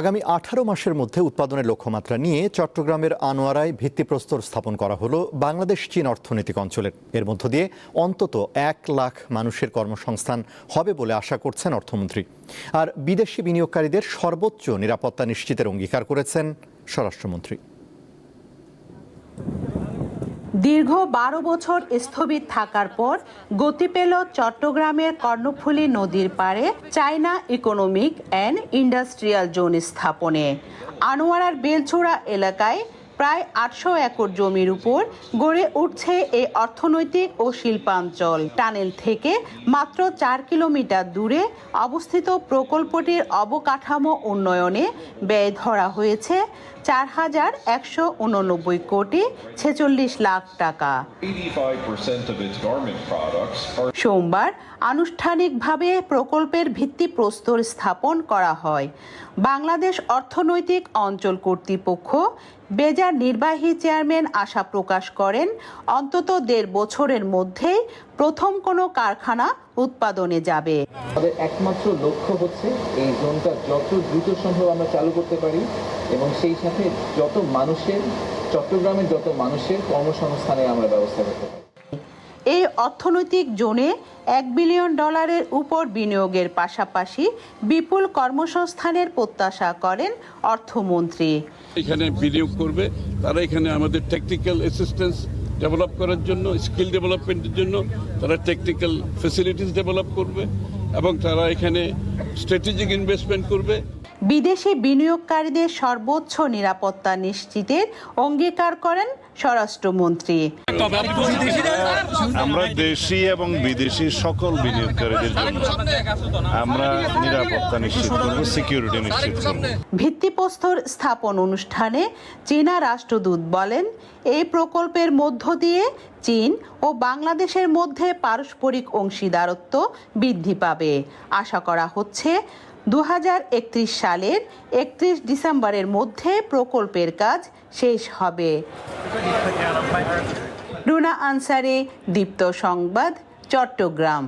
আগামী 18 মাসের মধ্যে উৎপাদনের লক্ষ্যমাত্রা নিয়ে চট্টগ্রামের আনোয়ারায় ভিত্তিপ্রস্তর স্থাপন করা হলো বাংলাদেশ চীন অর্থনৈতিক অঞ্চলের। এর মধ্য দিয়ে অন্তত 1 লাখ মানুষের কর্মসংস্থান হবে বলে আশা করছেন অর্থমন্ত্রী। আর বিদেশি বিনিয়োগকারীদের সর্বোচ্চ নিরাপত্তা নিশ্চিতের অঙ্গীকার করেছেন স্বরাষ্ট্রমন্ত্রী। দীর্ঘ 12 বছর স্থবির থাকার পর গতি পেল চট্টগ্রামের কর্ণফুলী নদীর পাড়ে China economic and industrial zone স্থাপনে। আনোয়ারার বেলছড়া এলাকায় প্রায় 800 একর জমির উপর গড়ে উঠছে এই অর্থনৈতিক ও শিল্পাঞ্চল। টানেল থেকে মাত্র 4 কিলোমিটার দূরে অবস্থিত প্রকল্পটির অবকাঠামো উন্নয়নে ব্যয় ধরা হয়েছে 4,189 কোটি 46 লাখ টাকা। সোমবার আনুষ্ঠানিকভাবে প্রকল্পের ভিত্তিপ্রস্তর স্থাপন করা হয়। বাংলাদেশ অর্থনৈতিক অঞ্চল কর্তৃপক্ষ বেজার নির্বাহী চেয়ারম্যান আশা প্রকাশ করেন, অন্তত 1.5 বছরের মধ্যেই প্রথম কোনো কারখানা উৎপাদনে যাবে। আমাদের একমাত্র লক্ষ্য হচ্ছে এই জোনটা যত দ্রুত সম্ভব আমরা চালু করতে পারি এবং সেই সাথে চট্টগ্রামের যত মানুষের কর্মসংস্থানের আমরা ব্যবস্থা করতে পারি। এই অর্থনৈতিক জোনে $1 বিলিয়ন উপর বিনিয়োগের পাশাপাশি বিপুল কর্মসংস্থানের প্রত্যাশা করেন অর্থমন্ত্রী। এখানে বিনিয়োগ করবে, তারা এখানে আমাদের টেকনিক্যাল অ্যাসিস্ট্যান্স ডেভেলপ করার জন্য, স্কিল ডেভেলপমেন্টের জন্য তারা টেকনিক্যাল ফ্যাসিলিটিস ডেভেলপ করবে এবং তারা এখানে স্ট্র্যাটেজিক ইনভেস্টমেন্ট করবে। বিদেশি বিনিয়োগকারীদের সর্বোচ্চ নিরাপত্তা নিশ্চিতের অঙ্গীকার করেন স্বরাষ্ট্রমন্ত্রী। আমরা দেশি এবং বিদেশি সকল বিনিয়োগকারীদের জন্য আমরা নিরাপত্তা নিশ্চিত করব, সিকিউরিটি নিশ্চিত করব। ভিত্তিপ্রস্তর স্থাপন অনুষ্ঠানে চীনা রাষ্ট্রদূত বলেন, এই প্রকল্পের মধ্য দিয়ে চীন ও বাংলাদেশের মধ্যে পারস্পরিক অংশীদারত্ব বৃদ্ধি পাবে। আশা করা হচ্ছে 2031 সালের 31 ডিসেম্বরের মধ্যে প্রকল্পের কাজ শেষ হবে। রুনা আনসারি, দীপ্ত সংবাদ, চট্টগ্রাম।